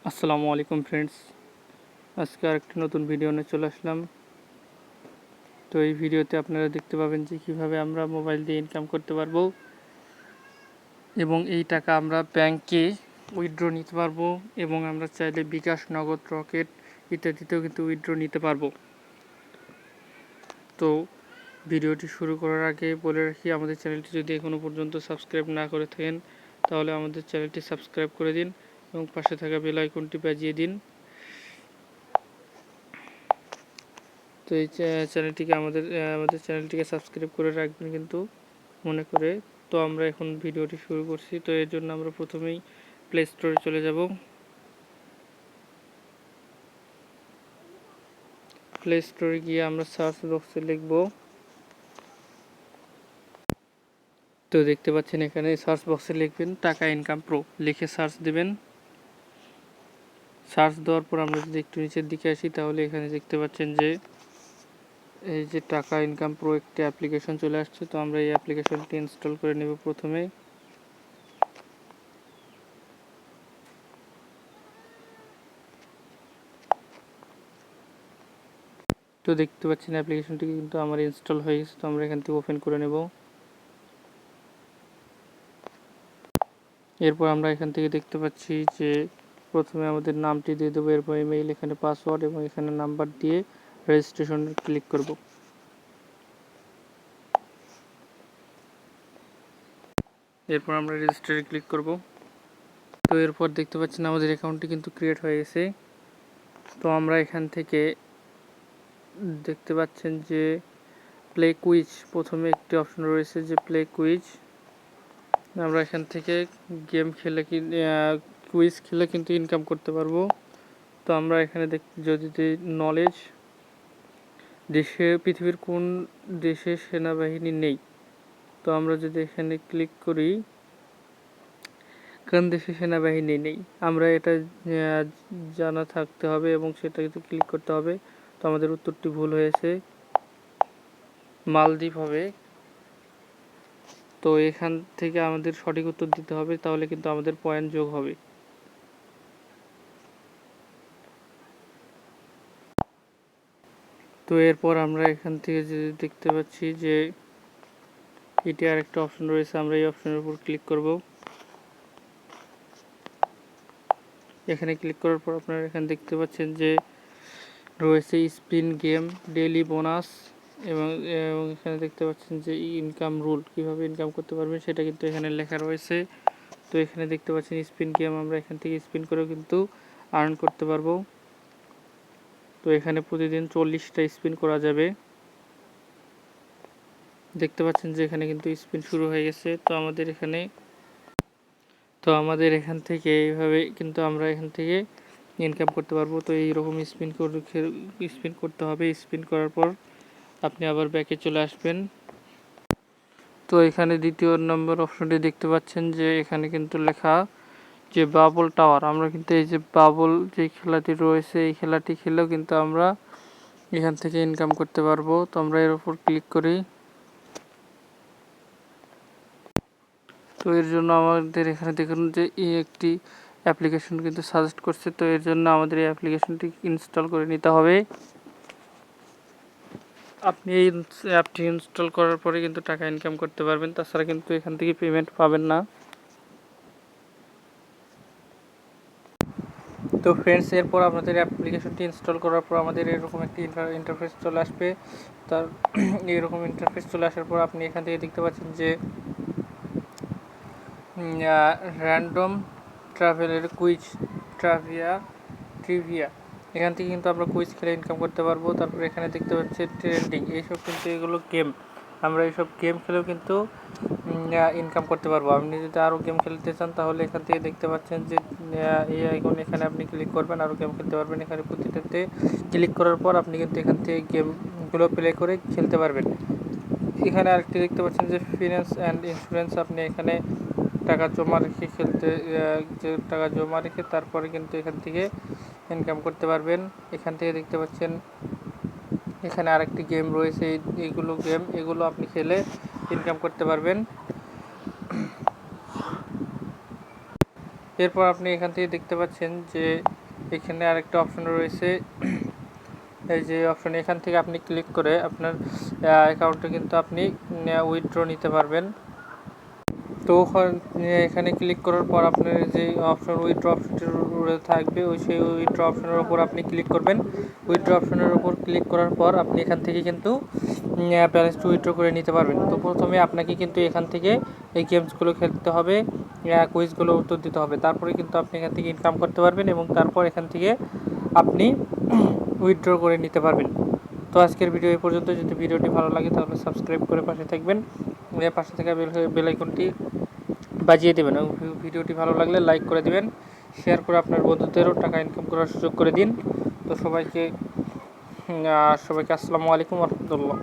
আসসালামু আলাইকুম ফ্রেন্ডস, আজকে আরেকটি নতুন ভিডিও নিয়ে চলে আসলাম। তো এই ভিডিওতে আপনারা দেখতে পাবেন যে কীভাবে আমরা মোবাইল দিয়ে ইনকাম করতে পারবো এবং এই টাকা আমরা ব্যাংকে উইথড্র নিতে পারবো এবং আমরা চাইলে বিকাশ, নগদ, রকেট ইত্যাদিতেও কিন্তু উইথড্র নিতে পারবো। তো ভিডিওটি শুরু করার আগে বলে রাখি, আমাদের চ্যানেলটি যদি এখনও পর্যন্ত সাবস্ক্রাইব না করে থাকেন তাহলে আমাদের চ্যানেলটি সাবস্ক্রাইব করে দিন এবং পাশে থাকা বেল আইকনটি বাজিয়ে দিন। তো এই চ্যানেলটিকে আমাদের চ্যানেলটিকে সাবস্ক্রাইব করে রাখবেন কিন্তু মনে করে। তো আমরা এখন ভিডিওটি শুরু করছি। তো এর জন্য আমরা প্রথমেই প্লে স্টোরে চলে যাব। প্লে স্টোরে গিয়ে আমরা সার্চ বক্সে লিখব, তো দেখতে পাচ্ছেন এখানে সার্চ বক্সে লিখবেন টাকা ইনকাম প্রো, লিখে সার্চ দেবেন। সার্চ দেওয়ার পর আমরা যদি একটু নিচের দিকে আসি তাহলে এখানে দেখতে পাচ্ছেন যে এই যে টাকা ইনকাম প্রো একটি অ্যাপ্লিকেশন চলে আসছে। তো আমরা এই অ্যাপ্লিকেশনটি ইনস্টল করে নেব প্রথমে। তো দেখতে পাচ্ছেন অ্যাপ্লিকেশনটি কিন্তু আমার ইনস্টল হয়ে গেছে। তো আমরা এখান থেকে ওপেন করে নেব। এরপর আমরা এখান থেকে দেখতে পাচ্ছি যে প্রথমে আমাদের নামটি দিয়ে দেবো, এরপর ইমেইল, এখানে পাসওয়ার্ড এবং এখানে নাম্বার দিয়ে রেজিস্ট্রেশন ক্লিক করব। এরপর আমরা রেজিস্টারে ক্লিক করব। তো এরপর দেখতে পাচ্ছেন আমাদের অ্যাকাউন্টটি কিন্তু ক্রিয়েট হয়ে গেছে। তো আমরা এখান থেকে দেখতে পাচ্ছেন যে প্লে কুইজ, প্রথমে একটি অপশন রয়েছে যে প্লে কুইজ। আমরা এখান থেকে গেম খেলে কুইজ খেলে কিন্তু ইনকাম করতে পারবো। তো আমরা এখানে যদি নলেজ, পৃথিবীর কোন দেশে সেনাবাহিনী নেই, তো আমরা যদি এখানে ক্লিক করি কোন দেশে সেনাবাহিনী নেই, আমরা এটা জানা থাকতে হবে এবং সেটা কিন্তু ক্লিক করতে হবে। তো আমাদের উত্তরটি ভুল হয়েছে, মালদ্বীপ হবে। তো এখান থেকে আমাদের সঠিক উত্তর দিতে হবে, তাহলে কিন্তু আমাদের পয়েন্ট যোগ হবে। তো এরপর আমরা এখান থেকে যে দেখতে পাচ্ছি যে এটি আরেকটা অপশন রয়েছে, আমরা এই অপশনের উপর ক্লিক করব। এখানে ক্লিক করার পর আপনারা এখানে দেখতে পাচ্ছেন যে রয়েছে স্পিন গেম, ডেইলি বোনাস এবং এখানে দেখতে পাচ্ছেন যে ইনকাম রুল, কিভাবে ইনকাম করতে পারবেন সেটা কিন্তু এখানে লেখা রয়েছে। তো এখানে দেখতে পাচ্ছেন স্পিন গেম, আমরা এখান থেকে স্পিন করেও কিন্তু আর্ন করতে পারবো। তো এখানে প্রতিদিন 40টা স্পিন করা যাবে। দেখতে পাচ্ছেন যে এখানে কিন্তু স্পিন শুরু হয়ে গেছে। তো আমাদের এখান থেকে এইভাবে কিন্তু আমরা এখান থেকে ইনকাম করতে পারবো। তো এইরকম স্পিন করতে হবে। স্পিন করার পর আপনি আবার ব্যাকে চলে আসবেন। তো এখানে দ্বিতীয় নম্বর অপশনটি দেখতে পাচ্ছেন যে এখানে কিন্তু লেখা যে বাবল টাওয়ার, আমরা কিন্তু এই যে বাবল যে খেলাটি রয়েছে এই খেলাটি খেলেও কিন্তু আমরা এখান থেকে ইনকাম করতে পারবো। তো আমরা এর উপর ক্লিক করি। তো এর জন্য আমাদের এখানে দেখুন যে একটি অ্যাপ্লিকেশন কিন্তু সাজেস্ট করছে। তো এর জন্য আমাদের এই অ্যাপ্লিকেশনটি ইনস্টল করে নিতে হবে। আপনি এই অ্যাপটি ইনস্টল করার পরে কিন্তু টাকা ইনকাম করতে পারবেন, তাছাড়া কিন্তু এখান থেকে পেমেন্ট পাবেন না। তো ফ্রেন্ডস, এরপর আমাদের অ্যাপ্লিকেশনটি ইনস্টল করার পর আমাদের এরকম একটি ইন্টারফেস চলে আসবে। তার এরকম ইন্টারফেস চলে আসার পর আপনি এখান থেকে দেখতে পাচ্ছেন যে র্যান্ডম ট্রাভেলের কুইজ ট্রিভিয়া, এখান থেকে কিন্তু আমরা কুইজ খেলে ইনকাম করতে পারবো। তারপর এখানে দেখতে পাচ্ছেন ট্রেন্ডিং, এইসব কিন্তু এগুলো গেম, আমরা এইসব গেম খেলেও কিন্তু ইনকাম করতে পারবো। আপনি যদি আরও গেম খেলতে চান তাহলে এখান থেকে দেখতে পাচ্ছেন যে এই আইকন, এখানে আপনি ক্লিক করবেন, আরও গেম খেলতে পারবেন। এখানে প্রতিটাতে ক্লিক করার পর আপনি কিন্তু এখান থেকে গেমগুলো প্লে করে খেলতে পারবেন। এখানে আরেকটি দেখতে পাচ্ছেন যে ফিন্যান্স অ্যান্ড ইন্স্যুরেন্স, আপনি এখানে টাকা জমা রেখে টাকা জমা রেখে তারপরে কিন্তু এখান থেকে ইনকাম করতে পারবেন। এখান থেকে দেখতে পাচ্ছেন এখানে আরেকটি গেম রয়েছে, এগুলো আপনি খেলে ইনকাম করতে পারবেন। এরপর আপনি এখান থেকে দেখতে পাচ্ছেন যে এখানে আরেকটা অপশন রয়েছে, এই যে অপশন, এখান থেকে আপনি ক্লিক করে আপনার অ্যাকাউন্টে কিন্তু আপনি উইথড্র নিতে পারবেন। তো এখানে ক্লিক করার পর আপনার যে অপশন উইথড্র অপশনটি থাকবে সেই উইথড্র অপশনের উপর আপনি ক্লিক করবেন। উইথড্র অপশনের উপর ক্লিক করার পর আপনি এখান থেকে কিন্তু ব্যালেন্সটি উইথড্র করে নিতে পারবেন। তো প্রথমে আপনাকে কিন্তু এখান থেকে এই গেমসগুলো খেলতে হবে, কুইজগুলো উত্তর দিতে হবে, তারপরে কিন্তু আপনি এখান থেকে ইনকাম করতে পারবেন এবং তারপর এখান থেকে আপনি উইথড্র করে নিতে পারবেন। তো আজকের ভিডিও এই পর্যন্ত। যদি ভিডিওটি ভালো লাগে তাহলে সাবস্ক্রাইব করে পাশে থাকবেন, পাশে থাকা বেল আইকনটি বাজিয়ে দেবেন এবং ভিডিওটি ভালো লাগলে লাইক করে দিবেন, শেয়ার করে আপনার বন্ধুদেরও টাকা ইনকাম করার সুযোগ করে দিন। তো সবাইকে আসসালামু আলাইকুম ওয়া রাহমাতুল্লাহ।